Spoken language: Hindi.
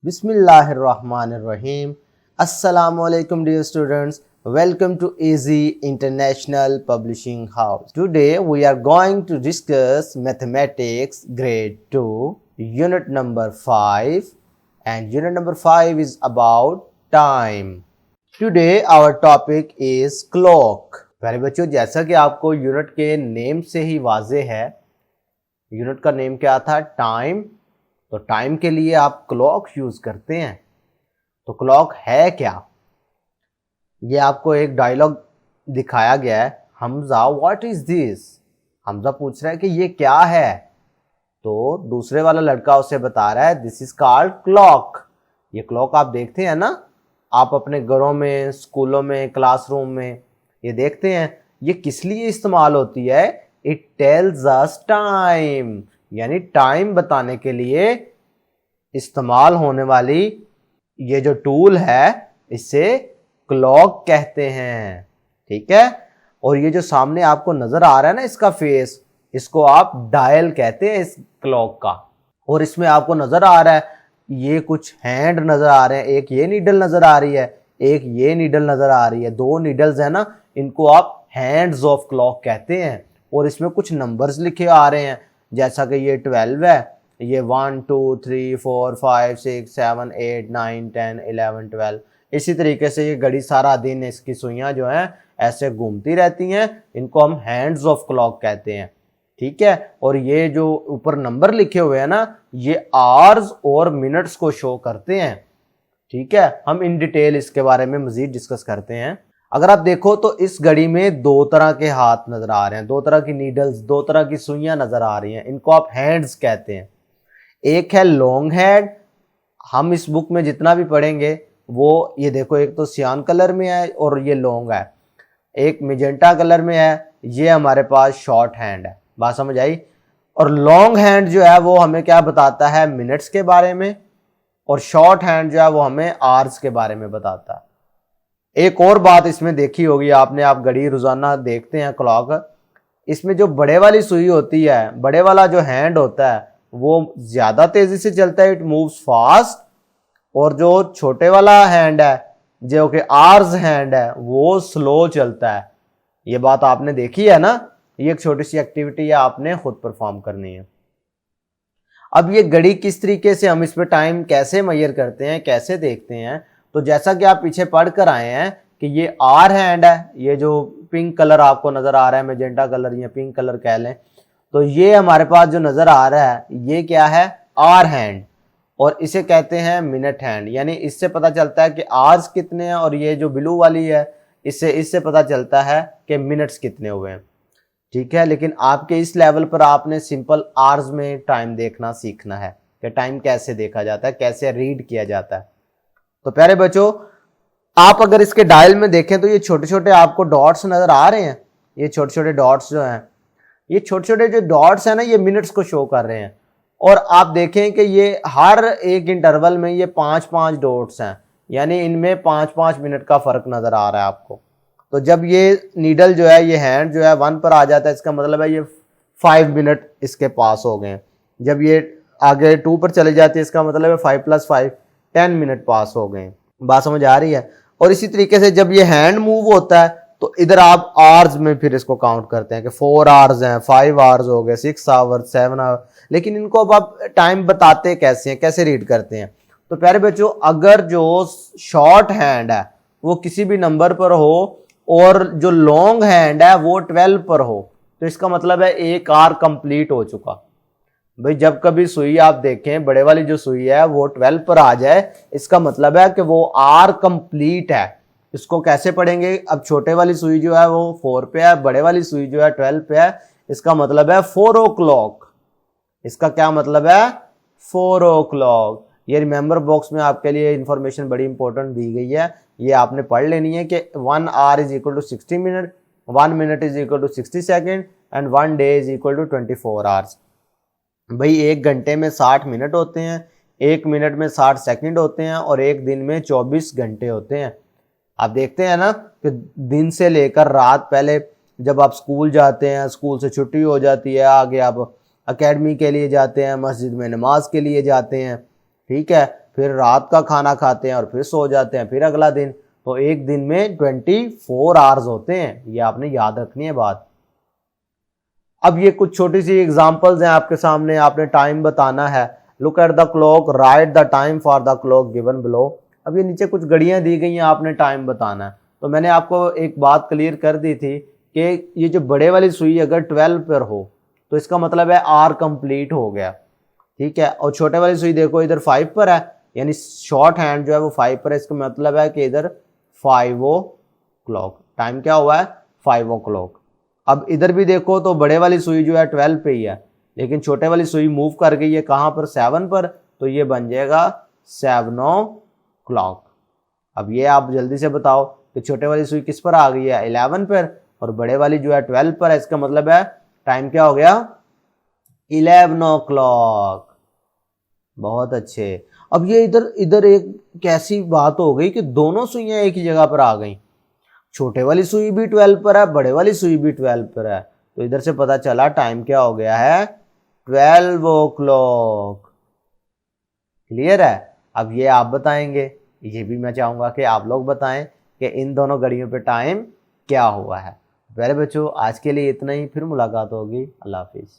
Bismillahirrahmanirrahim. Assalamualaikum dear students. Welcome to Easy International Publishing House. Today we are going to discuss Mathematics Grade 2 Unit number 5 and Unit number 5 is about time. Today our topic is clock. प्यारे बच्चों, जैसा कि आपको यूनिट के नेम से ही वाजे है, यूनिट का नेम क्या था? टाइम। तो टाइम के लिए आप क्लॉक यूज करते हैं। तो क्लॉक है क्या? ये आपको एक डायलॉग दिखाया गया है। Hamza, what is this? Hamza पूछ रहा है कि ये क्या है? तो दूसरे वाला लड़का उसे बता रहा है दिस इज कॉल्ड क्लॉक। ये क्लॉक आप देखते हैं ना, आप अपने घरों में, स्कूलों में, क्लासरूम में ये देखते हैं। ये किस लिए इस्तेमाल होती है? इट टेल्स अस टाइम, यानी टाइम बताने के लिए इस्तेमाल होने वाली ये जो टूल है इसे क्लॉक कहते हैं। ठीक है। और ये जो सामने आपको नजर आ रहा है ना, इसका फेस, इसको आप डायल कहते हैं इस क्लॉक का। और इसमें आपको नजर आ रहा है ये कुछ हैंड नजर आ रहे हैं, एक ये नीडल नजर आ रही है, एक ये नीडल नजर आ रही है। दो नीडल्स है ना, इनको आप हैंड्स ऑफ क्लॉक कहते हैं। और इसमें कुछ नंबर्स लिखे आ रहे हैं, जैसा कि ये 12 है, ये 1 2 3 4 5 6 7 8 9 10 11 12। इसी तरीके से ये घड़ी सारा दिन इसकी सुइयां जो हैं ऐसे घूमती रहती हैं, इनको हम हैंड्स ऑफ क्लॉक कहते हैं। ठीक है। और ये जो ऊपर नंबर लिखे हुए हैं ना, ये आवर्स और मिनट्स को शो करते हैं। ठीक है। हम इन डिटेल इसके बारे में मजीद डिस्कस करते हैं। अगर आप देखो तो इस घड़ी में दो तरह के हाथ नजर आ रहे हैं, दो तरह की नीडल्स, दो तरह की सुइयां नजर आ रही हैं। इनको आप हैंड्स कहते हैं। एक है लॉन्ग हैंड, हम इस बुक में जितना भी पढ़ेंगे वो ये देखो, एक तो सियान कलर में है और ये लॉन्ग है, एक मेजेंटा कलर में है, ये हमारे पास शॉर्ट हैंड है। बात समझ आई? और लॉन्ग हैंड जो है वो हमें क्या बताता है? मिनट्स के बारे में। और शॉर्ट हैंड जो है वो हमें आवर्स के बारे में बताता है। एक और बात इसमें देखी होगी आपने, आप घड़ी रोजाना देखते हैं क्लॉक, इसमें जो बड़े वाली सुई होती है, बड़े वाला जो हैंड होता है वो ज्यादा तेजी से चलता है, इट मूव्स फास्ट। और जो छोटे वाला हैंड है जो कि आवर्स हैंड है वो स्लो चलता है। ये बात आपने देखी है ना। ये एक छोटी सी एक्टिविटी है, आपने खुद परफॉर्म करनी है। अब ये घड़ी किस तरीके से हम इस पे टाइम कैसे मेजर करते हैं, कैसे देखते हैं? तो जैसा कि आप पीछे पढ़ कर आए हैं कि ये आर हैंड है, ये जो पिंक कलर आपको नजर आ रहा है, मेजेंटा कलर या पिंक कलर कह लें, तो ये हमारे पास जो नजर आ रहा है ये क्या है? R hand. और इसे कहते हैं मिनट हैंड। यानी इससे पता चलता है कि आवर्स कितने हैं, और ये जो ब्लू वाली है इससे पता चलता है कि मिनट्स कितने हुए हैं। ठीक है। लेकिन आपके इस लेवल पर आपने सिंपल आवर्स में टाइम देखना सीखना है कि टाइम कैसे देखा जाता है, कैसे रीड किया जाता है। तो प्यारे बच्चों, आप अगर इसके डायल में देखें तो ये छोटे छोटे आपको डॉट्स नजर आ रहे हैं। ये छोटे छोटे डॉट्स जो हैं, ये छोटे छोटे जो डॉट्स हैं ना, ये मिनट्स को शो कर रहे हैं। और आप देखें कि ये हर एक इंटरवल में ये 5-5 डॉट्स हैं, यानी इनमें 5-5 मिनट का फर्क नजर आ रहा है आपको। तो जब ये नीडल जो है, ये हैंड जो है 1 पर आ जाता है, इसका मतलब है ये 5 मिनट इसके पास हो गए। जब ये आगे 2 पर चले जाती है, इसका मतलब है 5 + 5 10 मिनट पास हो गए। बात समझ आ रही है? और इसी तरीके से जब ये हैंड मूव होता है तो इधर आप आवर्स में फिर इसको काउंट करते हैं कि 4 आवर्स हैं, 5 आवर्स हो गए, 6 आवर्स, 7 आवर्स। लेकिन इनको अब आप टाइम बताते कैसे हैं, कैसे रीड करते हैं? तो प्यारे बच्चों, अगर जो शॉर्ट हैंड है वो किसी भी नंबर पर हो और जो लॉन्ग हैंड है वो 12 पर हो, तो इसका मतलब है एक आवर कंप्लीट हो चुका। भाई जब कभी सुई आप देखें, बड़े वाली जो सुई है वो 12 पर आ जाए, इसका मतलब है कि वो आर कंप्लीट है। इसको कैसे पढ़ेंगे? अब छोटे वाली सुई जो है वो 4 पे है, बड़े वाली सुई जो है 12 पे है, इसका मतलब है 4 o'clock। इसका क्या मतलब है? 4 o'clock। ये रिमेंबर बॉक्स में आपके लिए इंफॉर्मेशन बड़ी इंपॉर्टेंट दी गई है, ये आपने पढ़ लेनी है कि 1 hour = 60 minute, 1 minute = 60 second and 1 day = 24 hours। भाई एक घंटे में 60 मिनट होते हैं, एक मिनट में 60 सेकंड होते हैं, और एक दिन में 24 घंटे होते हैं। आप देखते हैं ना कि दिन से लेकर रात, पहले जब आप स्कूल जाते हैं, स्कूल से छुट्टी हो जाती है, आगे आप एकेडमी के लिए जाते हैं, मस्जिद में नमाज के लिए जाते हैं। ठीक है। फिर रात का खाना खाते हैं और फिर सो जाते हैं, फिर अगला दिन। तो एक दिन में 24 आवर्स होते हैं, ये आपने याद रखनी है बात। अब ये कुछ छोटी सी एग्जांपल्स हैं आपके सामने, आपने टाइम बताना है। Look at the clock, right the time for the clock given below. अब ये नीचे कुछ घड़ियां दी गई हैं, आपने टाइम बताना है। तो मैंने आपको एक बात क्लियर कर दी थी कि ये जो बड़े वाली सुई अगर 12 पर हो तो इसका मतलब है आर कंप्लीट हो गया, ठीक है। और छोटे वाली सुई देखो इधर 5 पर है, यानी शॉर्ट हैंड जो है वो 5 पर है, इसका मतलब है कि इधर 5 o'clock, टाइम क्या हुआ है 5 o'clock। अब इधर भी देखो तो बड़े वाली सुई जो है 12 पे ही है, लेकिन छोटे वाली सुई मूव कर गई है कहाँ पर, 7 पर, तो ये बन जाएगा 7 o'clock। अब ये आप जल्दी से बताओ कि छोटे वाली सुई किस पर आ गई है, 11 पर, और बड़े वाली जो है 12 पर है, इसका मतलब है टाइम क्या हो गया 11 o'clock। बहुत अच्छे। अब ये इधर इधर एक कैसी बात हो गई कि दोनों सुइयां एक ही जगह पर आ गई, छोटे वाली सुई भी 12 पर है, बड़े वाली सुई भी 12 पर है। तो इधर से पता चला टाइम क्या हो गया है 12 o'clock। क्लियर है। अब ये आप बताएंगे, ये भी मैं चाहूंगा कि आप लोग बताएं कि इन दोनों घड़ियों पे टाइम क्या हुआ है। पहले बच्चों आज के लिए इतना ही, फिर मुलाकात होगी। अल्लाह हाफिज।